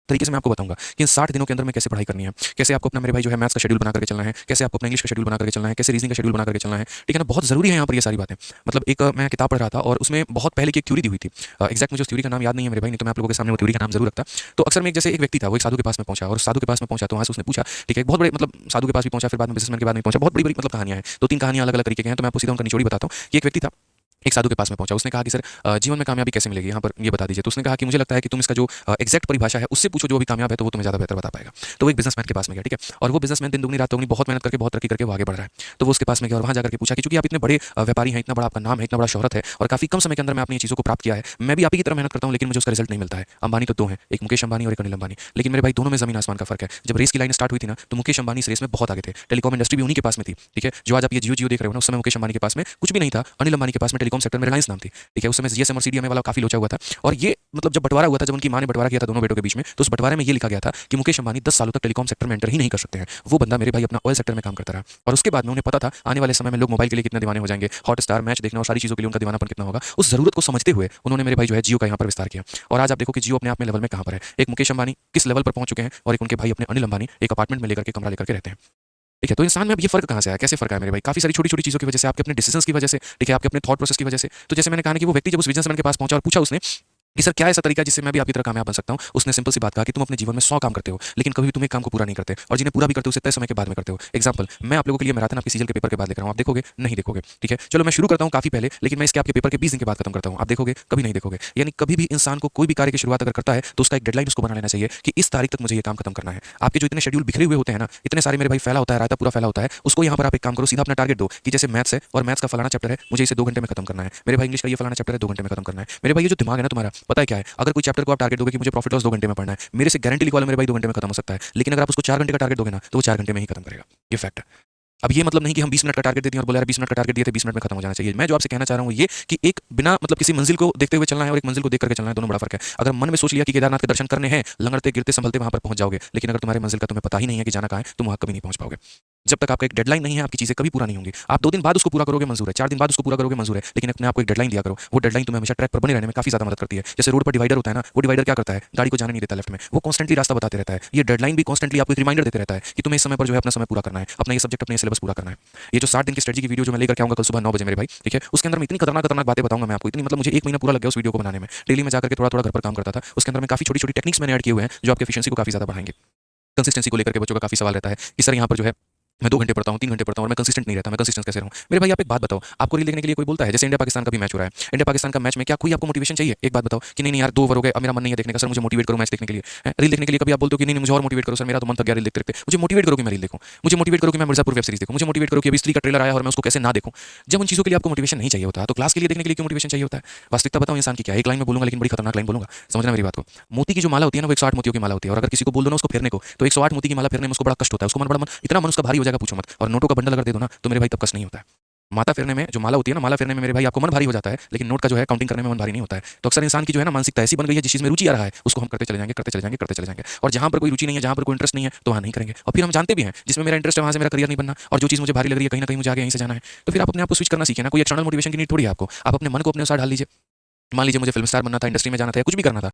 तरीके से मैं आपको बताऊंगा कि इन 60 दिनों के अंदर में कैसे पढ़ाई करनी है, कैसे आपको अपना मेरे भाई जो है मैथ्स का शेड्यूल बना करके चलना है, कैसे आपको अपना इंग्लिश का शेड्यूल बना करके चलना है, कैसे रीजनिंग का शेड्यूल बना करके चलना है। ठीक है ना, बहुत जरूरी है यहाँ पर ये सारी बातें। मतलब एक मैं किताब पढ़ रहा था और उसमें बहुत पहले की एक थ्योरी दी हुई थी। एग्जैक्ट मुझे उस थ्योरी का नाम याद नहीं है मेरे भाई, नहीं तो मैं आप लोगों के सामने वो थ्योरी का नाम जरूर रखता। तो अक्सर में एक जैसे एक व्यक्ति था, वो एक साधु के पास में पहुंचा, और साधु के पास में पहुंचा तो वहां से उसने पूछा, ठीक है, एक बहुत बड़े मतलब साधु के पास भी पहुंचा, फिर बाद में बिजनेसमैन के बाद में पहुंचा, बहुत बड़ी बड़ी मतलब कहानियां हैं, 2-3 कहानियां अलग अलग तरीके की हैं। तो मैं आपको सीधा उनका निचोड़ बताता हूँ कि एक व्यक्ति था, एक साधु के पास में पहुंचा, उसने कहा कि सर जीवन में कामयाबी कैसे मिलेगी, यहाँ पर ये बता दीजिए। तो उसने कहा कि मुझे लगता है कि तुम इसका जो एग्जैक्ट परिभाषा है उससे पूछो, जो अभी कामयाब है तो वो तुम्हें ज़्यादा बेहतर बता पाएगा। तो वो एक बिजनेसमैन के पास में गया, ठीक है, और वो बिजनेसमैन दिन दुगनी रात चौगनी बहुत मेहनत करके बहुत तरक्की करके वो आगे बढ़ रहा है। तो वो उसके पास में गया और वहाँ जाकर के पूछा कि चूंकि आप इतने बड़े व्यापारी हैं, इतना बड़ा आपका नाम है, इतना बड़ा शोहरत है, और काफी कम समय के अंदर में आपने ये चीज़ों को प्राप्त किया है, मैं भी आप ही की तरह मेहनत करता हूँ लेकिन मुझे उसका रिजल्ट नहीं मिलता है। अंबानी तो दो हैं, एक मुकेश अंबानी और एक अनिल अंबानी, लेकिन मेरे भाई दोनों में जमीन आसमान का फर्क है। जब रेस की लाइन स्टार्ट हुई थी ना, तो मुकेश अंबानी इस रेस में बहुत आगे थे, टेलीकॉम इंडस्ट्री भी उन्हीं के पास में थी। ठीक है, जो आज आप ये जियो जियो देख रहे हो ना, उस समय मुकेश अंबानी के पास में कुछ भी नहीं था, अनिल अंबानी के पास में टेलीकॉम सेक्टर में रिलायंस नाम थी। ठीक है, उस समय जीएसएम और सीडीएमए वाला काफी लोचा हुआ था। और ये मतलब जब बंटवारा हुआ था, जब उनकी मां ने बंटवारा किया था दोनों बेटों के बीच में, तो उस बंटवारे में ये लिखा गया था कि मुकेश अंबानी 10 सालों तक टेलीकॉम सेक्टर में एंटर ही नहीं कर सकते हैं। वो बंदा मेरे भाई अपना ऑयल सेक्टर में काम करता रहा, और उसके बाद में उन्हें पता था आने वाले समय में लोग मोबाइल के लिए कितने दीवाने हो जाएंगे, हॉटस्टार मैच देखना और सारी चीजों के लिए उनका दीवानापन कितना होगा। उस जरूरत को समझते हुए उन्होंने मेरे भाई जो है जियो का यहाँ पर विस्तार किया। और आज आप देखो कि जियो अपने आप में लेवल में कहां पर है, एक मुकेश अंबानी किस लेवल पर पहुंच चुके हैं, और एक उनके भाई अपने अनिल अंबानी एक अपार्टमेंट में लेकर के कमरा लेकर के रहते हैं। ठीक है, तो इंसान में अब ये फर्क कहां से आया, कैसे फर्क आया मेरे भाई, काफी सारी छोटी छोटी चीजों की वजह से, आपके अपने डिसीजंस की वजह से, ठीक है, आपके अपने थॉट प्रोसेस की वजह से। तो जैसे मैंने कहा कि वो व्यक्ति जब उस बिजनेसमैन के पास पहुंचा और पूछा उसने कि सर क्या ऐसा तरीका है जिससे मैं भी आपकी तरह कामयाब बन सकता हूं, उसने सिंपल सी बात कहा कि तुम अपने जीवन में 100 काम करते हो लेकिन कभी भी तुम एक काम को पूरा नहीं करते, और जिन्हें पूरा भी करते हो उसे तय समय के बाद में करते हो। एग्जांपल, मैं आप लोगों के लिए मैराथन आपके सीजल के पेपर के बाद लेकर आऊं, आप देखोगे नहीं देखोगे। ठीक है, चलो मैं शुरू करता हूं काफी पहले, लेकिन मैं इसके आपके पेपर के 20 दिन के बाद खत्म करता हूं, आप देखोगे कभी नहीं देखोगे। यानी कभी भी इंसान को कोई भी कार्य की शुरुआत अगर करता है तो उसका एक डेडलाइन उसको बना लेना चाहिए कि इस तारीख तक मुझे ये काम खत्म करना है। आपके जो इतने शेड्यूल बिखरे हुए होते हैं ना, इतने सारे मेरे भाई फैला होता है, रायता पूरा फैला होता है, उसको यहाँ पर आप एक काम करो, सीधा अपना टारगेट दो कि जैसे मैथ्स है और मैथ्स का फलाना चैप्टर है, मुझे इसे 2 घंटे में खत्म करना है। मेरे भाई इंग्लिश का ये फलाना चैप्टर है, 2 घंटे में खत्म करना है। मेरे भाई ये जो दिमाग है ना तुम्हारा, पता है क्या है, अगर कोई चैप्टर को आप टारगेट दोगे कि मुझे प्रॉफिट लॉस 2 घंटे में पढ़ना है, मेरे से गारंटी लिखवा लो मेरे भाई 2 घंटे में खत्म हो सकता है। लेकिन अगर आप उसको 4 घंटे का टारगेट दोगे ना, तो वो 4 घंटे में ही खत्म करेगा। ये फैक्ट है। अब ये मतलब नहीं कि हम 20 मिनट का टारगेट दे दिए और बोले यार 20 मिनट का टारगेट दिए थे, 20 मिनट में खत्म हो जाना चाहिए। मैं जो आपसे कहना चाह रहा हूँ ये कि एक बिना मतलब किसी मंजिल को देखते हुए चलना है और एक मंजिल को देख करके चलना है, दोनों बड़ा फर्क है। अगर मन में सोच लिया कि केदारनाथ के दर्शन करने हैं, लंगड़ते गिरते संभलते वहां पर पहुंच जाओगे, लेकिन अगर तुम्हारे मंजिल का तुम्हें पता ही नहीं है कि जाना कहाँ है, तुम वहां कभी नहीं पहुंच पाओगे। जब तक आपका एक डेडलाइन नहीं है, आपकी चीजें कभी पूरा नहीं होंगी। आप 2 दिन बाद उसको पूरा करोगे मंजूर है, 4 दिन बाद उसको पूरा करोगे मंजूर है, लेकिन अपने आपको एक डेडलाइन दिया करो। वो डेडलाइन तुम्हें हमेशा ट्रैक पर बने रहने में काफी ज्यादा मदद करती है। जैसे रोड पर डिवाइडर होता है ना, वो डिवाइडर क्या करता है, गाड़ी को जाने नहीं देता लेफ्ट में, वो कॉन्स्टेंटली रास्ता बताते रहता है। ये डेडलाइन भी कॉन्स्टेंटली आपको एक रिमाइंडर देते रहता है कि तुम्हें इस समय पर जो है अपना समय पूरा करना है, अपना ये सब्जेक्ट अपने सिलेबस पूरा करना है। ये जो 60 दिन की स्ट्रेटजी की वीडियो जो मैं लेकर के आऊंगा कल सुबह 9 बजे मेरे भाई, ठीक है, उसके अंदर मैं इतनी खतरनाक खतरनाक बातें बताऊंगा मैं आपको, इतनी मतलब मुझे 1 महीना पूरा लग गया उस वीडियो को बनाने में। डेली में जाकर के थोड़ा थोड़ा घर पर काम करता था, उसके अंदर मैं काफी छोटी छोटी टेक्निक्स मैंने ऐड किए हुए हैं जो आपकी एफिशिएंसी को काफी ज्यादा बढ़ाएंगे। कंसिस्टेंसी को लेकर के बच्चों का काफी सवाल रहता है कि सर यहाँ पर जो है मैं 2 घंटे पढ़ता हूँ, 3 घंटे पढ़ता हूँ और मैं कंसिस्टेंट नहीं रहता, मैं कंसिस्टेंट कैसे रहूँ। मेरे भाई आप एक बात बताओ, आपको रील देखने के लिए कोई बोलता है, जैसे इंडिया पाकिस्तान का भी मैच हो रहा है, इंडिया पाकिस्तान का मैच में क्या कोई आपको मोटिवेशन चाहिए? एक बात बताओ कि नहीं नहीं यार 2 ओवर हो गए, अब मेरा मन नहीं है देखने का, सर मुझे मोटिवेट करो मैच देखने के लिए। रील देखने के लिए कभी आप बोलते हो कि नहीं नहीं मुझे और मोटिवेट करो सर, मेरा तो मन थक गया रील देखते देखते, मुझे मोटिवेट करो कि मैं रील देखूँ, मुझे मोटिवेट करो कि मैं मिर्जापुर वेब सीरीज देखूँ, मुझे मोटिवेट करो कि अभी स्त्री का ट्रेलर आया और मैं उसको कैसे ना देखूँ। जब उन चीज़ों के लिए आपको मोटिवेशन नहीं चाहिए होता तो क्लास के लिए देखने के लिए क्यों मोटिवेशन चाहिए होता है? वास्तविकता बताओ इंसान की क्या है, एक लाइन में बोलूंगा लेकिन बड़ी खतरनाक लाइन बोलूंगा, समझना मेरी बात को। मोती की जो माला होती है ना, वो 108 मोतियों की माला होती है, और अगर किसी को बोल दो ना उसको फेरने को, तो 108 मोती की माला फेरने में उसको बड़ा कष्ट होता है, उसको मन इतना मन उसका भारी हो जाएगा पूछो मत। और नोटों का बंडल अगर दे दो ना तो मेरे भाई तब कष्ट नहीं होता है। माता फेरने में जो माला होती है ना, माला फेरने में मेरे भाई आपको मन भारी हो जाता है, लेकिन नोट का जो है काउंटिंग करने में मन भारी नहीं होता है। तो अक्सर इंसान की जो है ना मानसिकता ऐसी बन गई है, जिस चीज में रुचि आ रहा है उसको हम करते चले जाएंगे करते चले जाएंगे करते चले जाएंगे, और जहां पर कोई रुचि नहीं है, जहां पर कोई इंटरेस्ट नहीं है, तो वहां नहीं करेंगे। और फिर हम जानते भी हैं जिसमें मेरा इंटरेस्ट है वहां से मेरा करियर नहीं बनना, और जो चीज मुझे भारी लग रही है कहीं ना कहीं मुझे आगे यहीं से जाना है, तो फिर आप अपने आप को स्विच करना सीखें ना। कोई एक्सटर्नल मोटिवेशन की नीड थोड़ी है आपको, आप अपने मन को अपने साथ ढाल लीजिए। मान लीजिए मुझे फिल्म स्टार बनना था, इंडस्ट्री में जाना था, कुछ भी करना था,